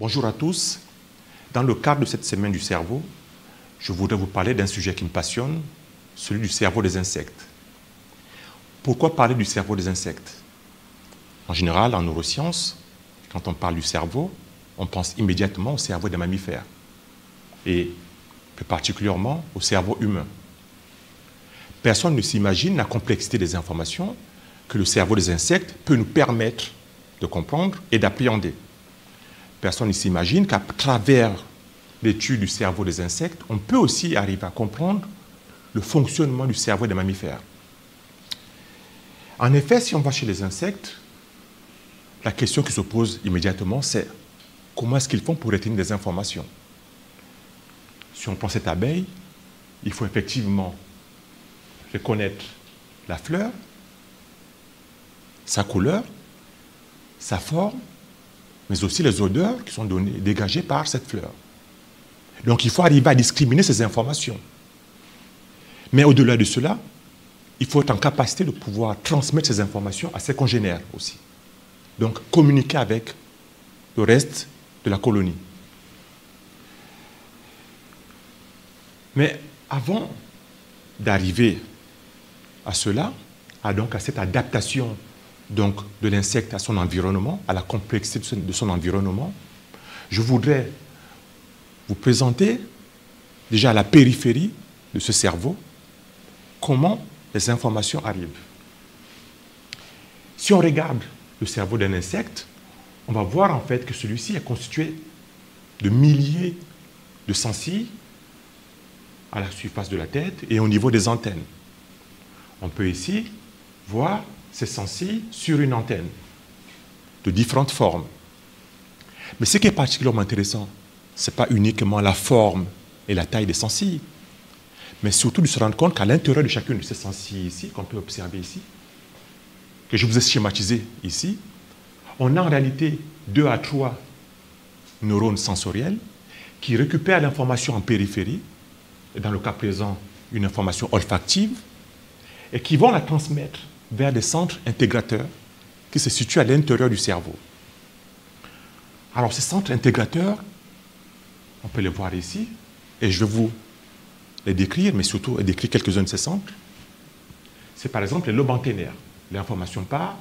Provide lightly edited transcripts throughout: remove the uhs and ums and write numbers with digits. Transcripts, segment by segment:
Bonjour à tous. Dans le cadre de cette semaine du cerveau, je voudrais vous parler d'un sujet qui me passionne, celui du cerveau des insectes. Pourquoi parler du cerveau des insectes? En général, en neurosciences, quand on parle du cerveau, on pense immédiatement au cerveau des mammifères et plus particulièrement au cerveau humain. Personne ne s'imagine la complexité des informations que le cerveau des insectes peut nous permettre de comprendre et d'appréhender. Personne ne s'imagine qu'à travers l'étude du cerveau des insectes, on peut aussi arriver à comprendre le fonctionnement du cerveau des mammifères. En effet, si on va chez les insectes, la question qui se pose immédiatement, c'est comment est-ce qu'ils font pour retenir des informations? Si on prend cette abeille, il faut effectivement reconnaître la fleur, sa couleur, sa forme, mais aussi les odeurs qui sont dégagées par cette fleur. Donc il faut arriver à discriminer ces informations. Mais au-delà de cela, il faut être en capacité de pouvoir transmettre ces informations à ses congénères aussi. Donc communiquer avec le reste de la colonie. Mais avant d'arriver à cela, à cette adaptation donc, de l'insecte à son environnement, à la complexité de son environnement, je voudrais vous présenter déjà à la périphérie de ce cerveau comment les informations arrivent. Si on regarde le cerveau d'un insecte, on va voir en fait que celui-ci est constitué de milliers de sensiles à la surface de la tête et au niveau des antennes. On peut ici voir ces sensiles sur une antenne de différentes formes. Mais ce qui est particulièrement intéressant, ce n'est pas uniquement la forme et la taille des sensiles, mais surtout de se rendre compte qu'à l'intérieur de chacune de ces sensiles ici, qu'on peut observer ici, que je vous ai schématisé ici, on a en réalité 2 à 3 neurones sensoriels qui récupèrent l'information en périphérie, et dans le cas présent, une information olfactive, et qui vont la transmettre vers des centres intégrateurs qui se situent à l'intérieur du cerveau. Alors ces centres intégrateurs, on peut les voir ici, et je vais vous les décrire, mais surtout décrire quelques-uns de ces centres. C'est par exemple les lobes antennaires. L'information part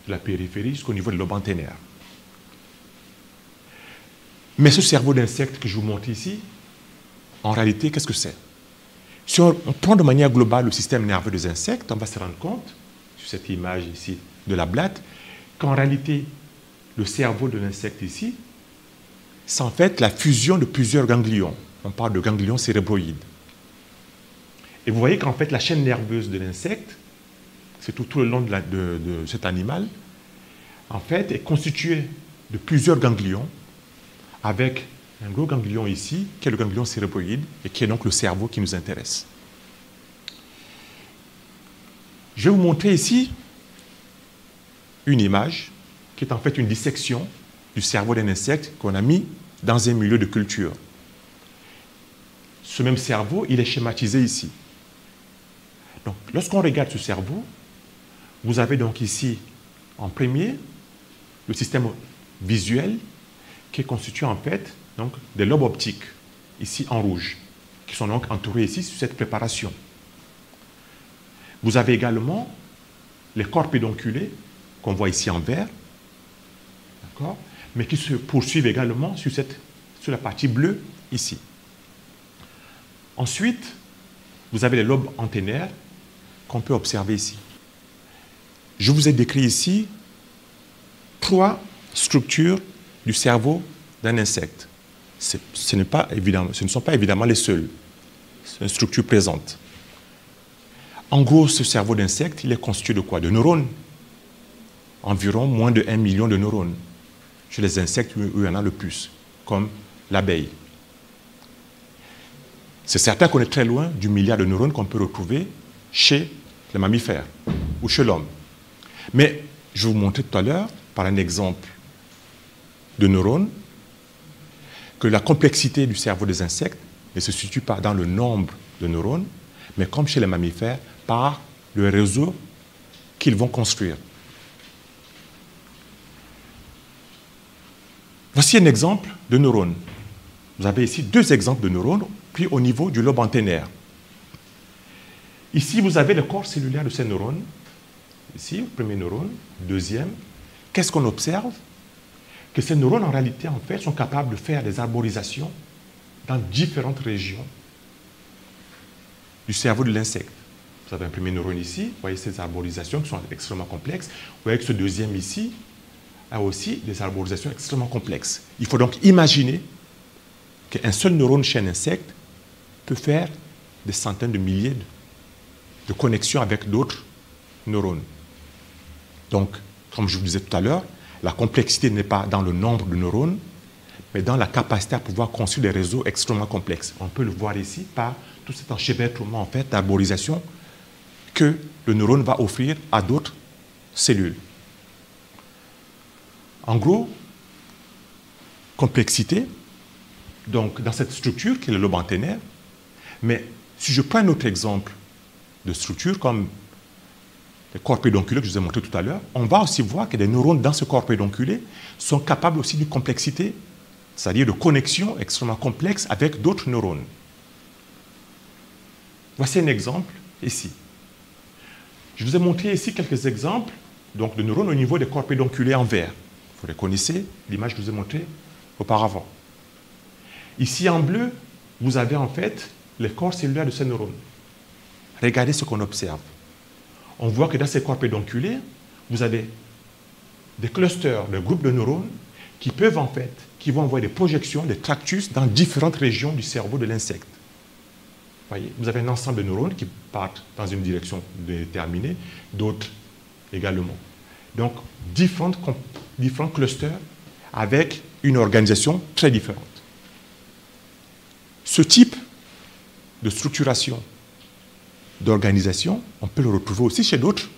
de la périphérie jusqu'au niveau des lobes antennaires. Mais ce cerveau d'insecte que je vous montre ici, en réalité, qu'est-ce que c'est? Si on prend de manière globale le système nerveux des insectes, on va se rendre compte, sur cette image ici de la blatte, qu'en réalité, le cerveau de l'insecte ici, c'est en fait la fusion de plusieurs ganglions. On parle de ganglions cérébroïdes. Et vous voyez qu'en fait, la chaîne nerveuse de l'insecte, c'est tout le long de cet animal, en fait, est constituée de plusieurs ganglions, avec un gros ganglion ici, qui est le ganglion cérébroïde, et qui est donc le cerveau qui nous intéresse. Je vais vous montrer ici une image qui est en fait une dissection du cerveau d'un insecte qu'on a mis dans un milieu de culture. Ce même cerveau, il est schématisé ici. Donc, lorsqu'on regarde ce cerveau, vous avez donc ici, en premier, le système visuel qui est constitué en fait donc, des lobes optiques, ici en rouge, qui sont donc entourés ici sur cette préparation. Vous avez également les corps pédonculés, qu'on voit ici en vert, mais qui se poursuivent également sur la partie bleue ici. Ensuite, vous avez les lobes antennaires qu'on peut observer ici. Je vous ai décrit ici 3 structures du cerveau d'un insecte. Ce ne sont pas évidemment les seules. C'est une structure présente. En gros, ce cerveau d'insecte, il est constitué de quoi? De neurones. Environ moins de 1 million de neurones. Chez les insectes, il y en a le plus, comme l'abeille. C'est certain qu'on est très loin du milliard de neurones qu'on peut retrouver chez les mammifères ou chez l'homme. Mais je vais vous montrer tout à l'heure, par un exemple de neurones, que la complexité du cerveau des insectes ne se situe pas dans le nombre de neurones, mais comme chez les mammifères, par le réseau qu'ils vont construire. Voici un exemple de neurone. Vous avez ici deux exemples de neurones, puis au niveau du lobe antennaire. Ici, vous avez le corps cellulaire de ces neurones. Ici, le premier neurone, deuxième. Qu'est-ce qu'on observe? Que ces neurones, en réalité, en fait, sont capables de faire des arborisations dans différentes régions du cerveau de l'insecte. Vous avez un premier neurone ici, vous voyez ces arborisations qui sont extrêmement complexes. Vous voyez que ce deuxième ici a aussi des arborisations extrêmement complexes. Il faut donc imaginer qu'un seul neurone chez un insecte peut faire des centaines de milliers de connexions avec d'autres neurones. Donc, comme je vous disais tout à l'heure, la complexité n'est pas dans le nombre de neurones, mais dans la capacité à pouvoir construire des réseaux extrêmement complexes. On peut le voir ici par tout cet enchevêtrement en fait, d'arborisation que le neurone va offrir à d'autres cellules. En gros, complexité, donc dans cette structure qui est le lobe antennaire, mais si je prends un autre exemple de structure comme le corps pédonculé que je vous ai montré tout à l'heure, on va aussi voir que des neurones dans ce corps pédonculé sont capables aussi d'une complexité, c'est-à-dire de connexions extrêmement complexes avec d'autres neurones. Voici un exemple ici. Je vous ai montré ici quelques exemples donc, de neurones au niveau des corps pédonculés en vert. Vous reconnaissez l'image que je vous ai montrée auparavant. Ici en bleu, vous avez en fait les corps cellulaires de ces neurones. Regardez ce qu'on observe. On voit que dans ces corps pédonculés, vous avez des clusters, des groupes de neurones qui peuvent en fait, qui vont envoyer des projections, des tractus dans différentes régions du cerveau de l'insecte. Voyez, vous avez un ensemble de neurones qui partent dans une direction déterminée, d'autres également. Donc, différents clusters avec une organisation très différente. Ce type de structuration, d'organisation, on peut le retrouver aussi chez d'autres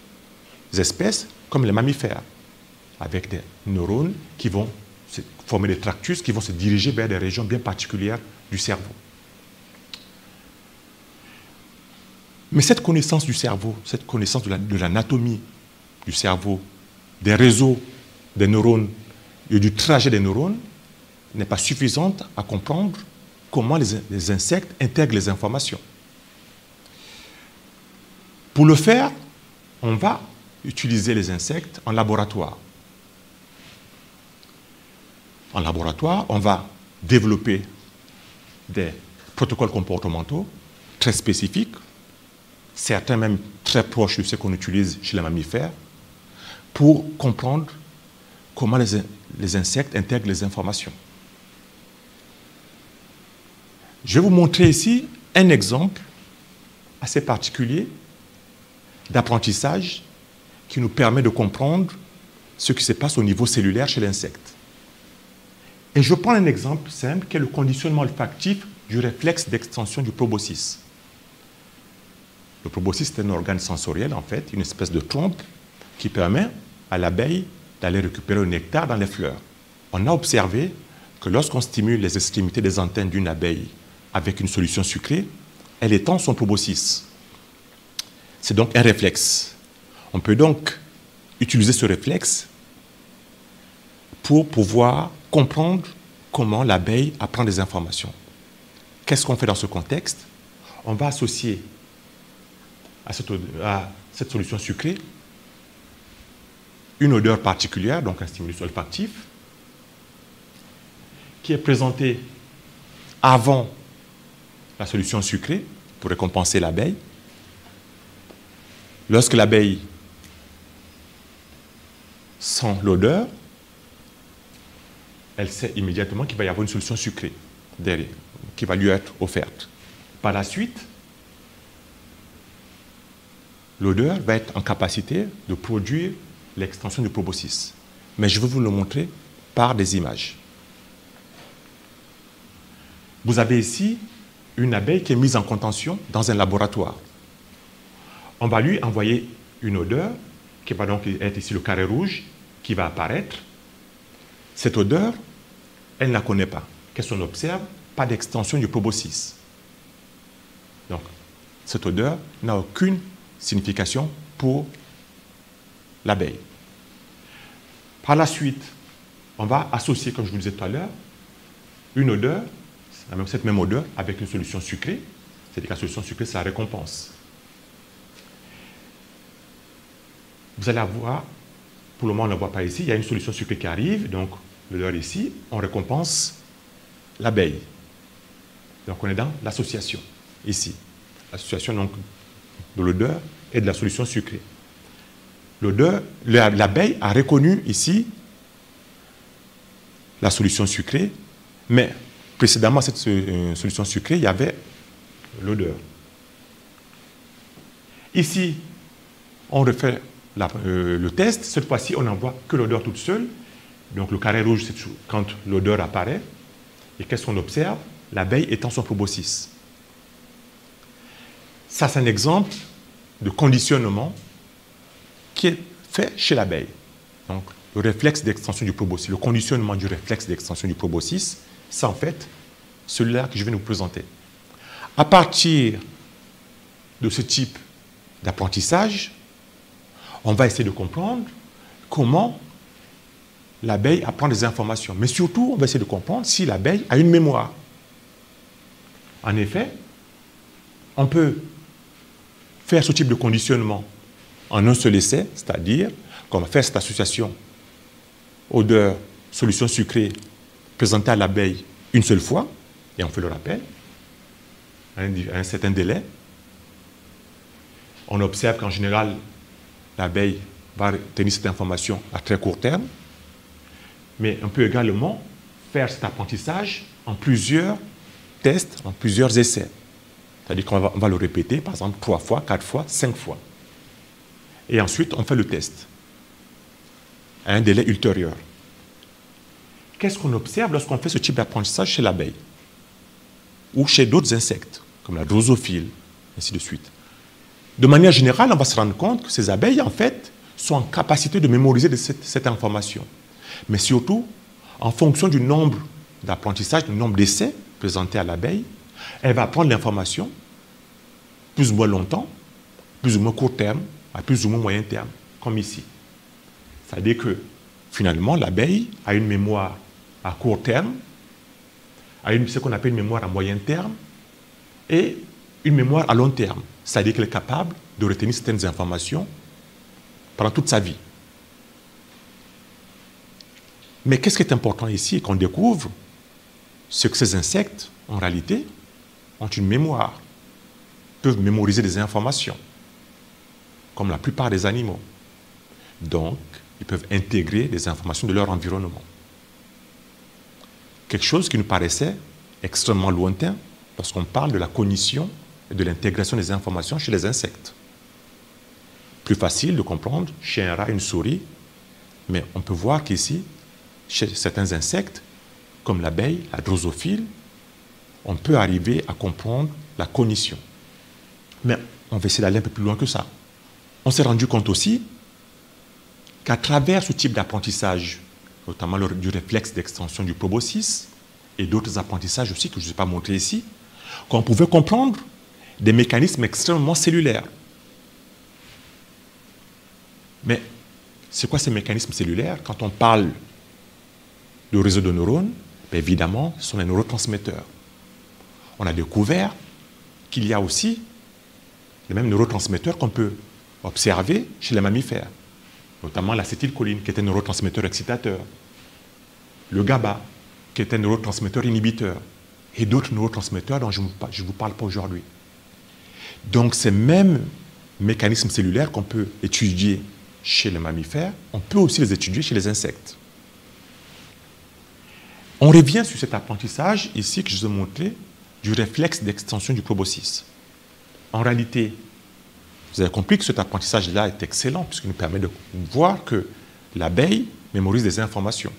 espèces, comme les mammifères, avec des neurones qui vont former des tractus, qui vont se diriger vers des régions bien particulières du cerveau. Mais cette connaissance du cerveau, cette connaissance de l'anatomie du cerveau, des réseaux des neurones et du trajet des neurones, n'est pas suffisante à comprendre comment les insectes intègrent les informations. Pour le faire, on va utiliser les insectes en laboratoire. En laboratoire, on va développer des protocoles comportementaux très spécifiques, certains même très proches de ceux qu'on utilise chez les mammifères, pour comprendre comment les insectes intègrent les informations. Je vais vous montrer ici un exemple assez particulier d'apprentissage qui nous permet de comprendre ce qui se passe au niveau cellulaire chez l'insecte. Et je prends un exemple simple qui est le conditionnement olfactif du réflexe d'extension du proboscis. Le proboscis est un organe sensoriel, en fait, une espèce de trompe qui permet à l'abeille d'aller récupérer le nectar dans les fleurs. On a observé que lorsqu'on stimule les extrémités des antennes d'une abeille avec une solution sucrée, elle étend son proboscis. C'est donc un réflexe. On peut donc utiliser ce réflexe pour pouvoir comprendre comment l'abeille apprend des informations. Qu'est-ce qu'on fait dans ce contexte? On va associer à cette solution sucrée une odeur particulière, donc un stimulus olfactif, qui est présenté avant la solution sucrée pour récompenser l'abeille. Lorsque l'abeille sent l'odeur, elle sait immédiatement qu'il va y avoir une solution sucrée derrière, qui va lui être offerte. Par la suite, l'odeur va être en capacité de produire l'extension du proboscis. Mais je vais vous le montrer par des images. Vous avez ici une abeille qui est mise en contention dans un laboratoire. On va lui envoyer une odeur, qui va donc être ici le carré rouge, qui va apparaître. Cette odeur, elle ne la connaît pas. Qu'est-ce qu'on observe? Pas d'extension du proboscis. Donc, cette odeur n'a aucune signification pour l'abeille. Par la suite, on va associer, comme je vous le disais tout à l'heure, une odeur, cette même odeur, avec une solution sucrée. C'est-à-dire que la solution sucrée, c'est la récompense. Vous allez avoir, pour le moment on ne la voit pas ici, il y a une solution sucrée qui arrive, donc l'odeur ici, on récompense l'abeille. Donc on est dans l'association, ici. L'association donc de l'odeur et de la solution sucrée. L'odeur, l'abeille a reconnu ici la solution sucrée, mais précédemment à cette solution sucrée, il y avait l'odeur. Ici, on refait le test. Cette fois-ci, on n'en voit que l'odeur toute seule. Donc le carré rouge, c'est quand l'odeur apparaît. Et qu'est-ce qu'on observe? L'abeille étend son proboscis. Ça, c'est un exemple de conditionnement qui est fait chez l'abeille. Donc, le réflexe d'extension du proboscis, le conditionnement du réflexe d'extension du proboscis, c'est en fait celui-là que je vais nous présenter. À partir de ce type d'apprentissage, on va essayer de comprendre comment l'abeille apprend des informations. Mais surtout, on va essayer de comprendre si l'abeille a une mémoire. En effet, on peut faire ce type de conditionnement en un seul essai, c'est-à-dire qu'on va faire cette association odeur, solution sucrée présentée à l'abeille une seule fois, et on fait le rappel, à un certain délai. On observe qu'en général, l'abeille va retenir cette information à très court terme, mais on peut également faire cet apprentissage en plusieurs tests, en plusieurs essais. C'est-à-dire qu'on va le répéter, par exemple, 3 fois, 4 fois, 5 fois. Et ensuite, on fait le test à un délai ultérieur. Qu'est-ce qu'on observe lorsqu'on fait ce type d'apprentissage chez l'abeille ou chez d'autres insectes, comme la drosophile, ainsi de suite? De manière générale, on va se rendre compte que ces abeilles, en fait, sont en capacité de mémoriser cette information. Mais surtout, en fonction du nombre d'apprentissages, du nombre d'essais présentés à l'abeille, elle va prendre l'information plus ou moins longtemps, plus ou moins court terme, à plus ou moins moyen terme, comme ici. C'est-à-dire que, finalement, l'abeille a une mémoire à court terme, a ce qu'on appelle une mémoire à moyen terme, et une mémoire à long terme. C'est-à-dire qu'elle est capable de retenir certaines informations pendant toute sa vie. Mais qu'est-ce qui est important ici et qu'on découvre? C'est que ces insectes, en réalité, ont une mémoire, peuvent mémoriser des informations, comme la plupart des animaux. Donc, ils peuvent intégrer des informations de leur environnement. Quelque chose qui nous paraissait extrêmement lointain lorsqu'on parle de la cognition et de l'intégration des informations chez les insectes. Plus facile de comprendre chez un rat, une souris, mais on peut voir qu'ici, chez certains insectes, comme l'abeille, la drosophile, on peut arriver à comprendre la cognition. Mais on va essayer d'aller un peu plus loin que ça. On s'est rendu compte aussi qu'à travers ce type d'apprentissage, notamment du réflexe d'extension du proboscis, et d'autres apprentissages aussi que je ne vous ai pas montré ici, qu'on pouvait comprendre des mécanismes extrêmement cellulaires. Mais c'est quoi ces mécanismes cellulaires? Quand on parle de réseau de neurones, bien évidemment, ce sont les neurotransmetteurs. On a découvert qu'il y a aussi les mêmes neurotransmetteurs qu'on peut observer chez les mammifères, notamment l'acétylcholine, qui est un neurotransmetteur excitateur, le GABA, qui est un neurotransmetteur inhibiteur, et d'autres neurotransmetteurs dont je ne vous parle pas aujourd'hui. Donc ces mêmes mécanismes cellulaires qu'on peut étudier chez les mammifères, on peut aussi les étudier chez les insectes. On revient sur cet apprentissage ici que je vous ai montré du réflexe d'extension du proboscis. En réalité, vous avez compris que cet apprentissage-là est excellent puisqu'il nous permet de voir que l'abeille mémorise des informations.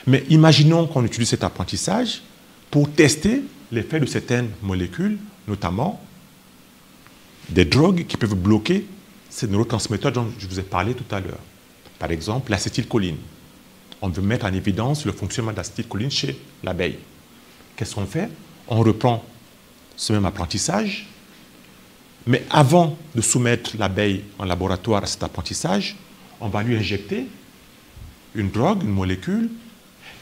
Mais imaginons qu'on utilise cet apprentissage pour tester l'effet de certaines molécules, notamment des drogues qui peuvent bloquer ces neurotransmetteurs dont je vous ai parlé tout à l'heure. Par exemple, l'acétylcholine. On veut mettre en évidence le fonctionnement de l'acétylcholine chez l'abeille. Qu'est-ce qu'on fait? On reprend ce même apprentissage, mais avant de soumettre l'abeille en laboratoire à cet apprentissage, on va lui injecter une drogue, une molécule,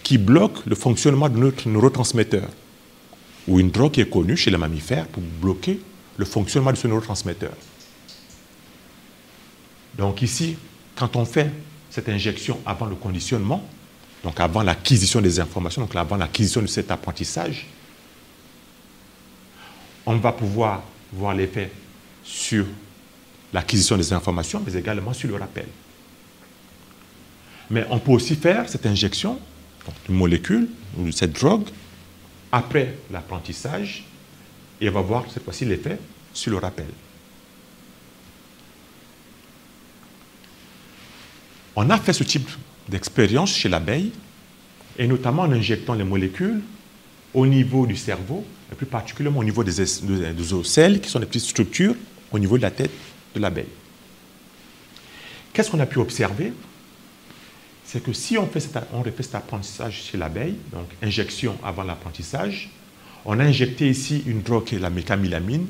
qui bloque le fonctionnement de notre neurotransmetteur, ou une drogue qui est connue chez les mammifères pour bloquer le fonctionnement de ce neurotransmetteur. Donc ici, quand on fait cette injection avant le conditionnement, donc avant l'acquisition des informations, donc avant l'acquisition de cet apprentissage, on va pouvoir voir l'effet sur l'acquisition des informations, mais également sur le rappel. Mais on peut aussi faire cette injection, donc une molécule, ou cette drogue, après l'apprentissage, et on va voir cette fois-ci l'effet sur le rappel. On a fait ce type d'expérience chez l'abeille, et notamment en injectant les molécules au niveau du cerveau, et plus particulièrement au niveau des ocelles, qui sont des petites structures au niveau de la tête de l'abeille. Qu'est-ce qu'on a pu observer? C'est que si on refait cet apprentissage chez l'abeille, donc injection avant l'apprentissage, on a injecté ici une drogue qui est la mécamilamine,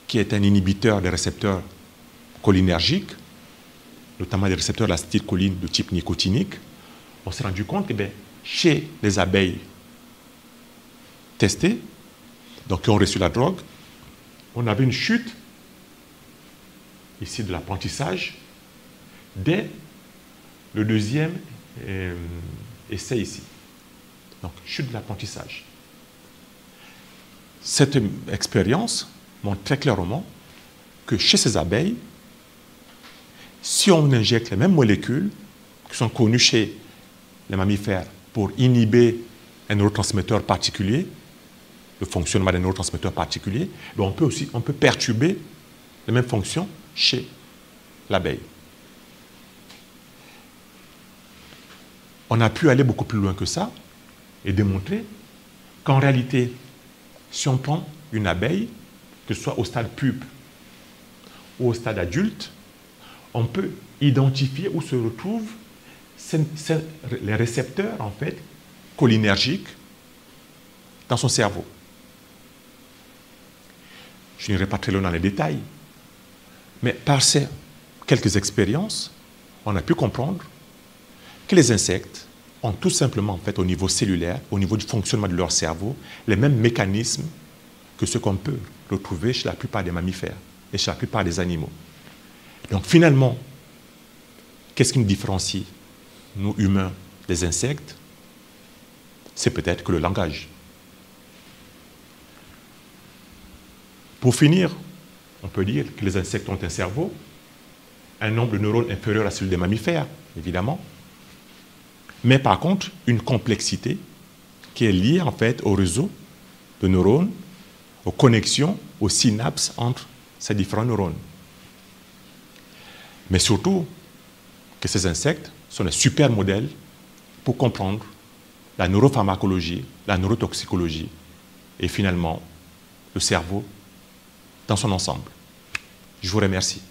qui est un inhibiteur des récepteurs cholinergiques, notamment des récepteurs de l'acétylcholine de type nicotinique. On s'est rendu compte que chez les abeilles testées, donc qui ont reçu la drogue, on avait une chute ici de l'apprentissage dès le deuxième essai ici. Donc, chute de l'apprentissage. Cette expérience montre très clairement que chez ces abeilles, si on injecte les mêmes molécules qui sont connues chez les mammifères pour inhiber un neurotransmetteur particulier, le fonctionnement d'un neurotransmetteur particulier, on peut perturber les mêmes fonctions chez l'abeille. On a pu aller beaucoup plus loin que ça et démontrer qu'en réalité, si on prend une abeille, que ce soit au stade pupe ou au stade adulte, on peut identifier où se retrouvent les récepteurs en fait cholinergiques dans son cerveau. Je n'irai pas très loin dans les détails, mais par ces quelques expériences, on a pu comprendre que les insectes ont tout simplement, en fait, au niveau cellulaire, au niveau du fonctionnement de leur cerveau, les mêmes mécanismes que ce qu'on peut retrouver chez la plupart des mammifères et chez la plupart des animaux. Donc finalement, qu'est-ce qui nous différencie, nous humains, des insectes? C'est peut-être que le langage. Pour finir, on peut dire que les insectes ont un cerveau, un nombre de neurones inférieur à celui des mammifères, évidemment, mais par contre, une complexité qui est liée en fait au réseau de neurones, aux connexions, aux synapses entre ces différents neurones. Mais surtout, que ces insectes sont un super modèle pour comprendre la neuropharmacologie, la neurotoxicologie et finalement le cerveau dans son ensemble. Je vous remercie.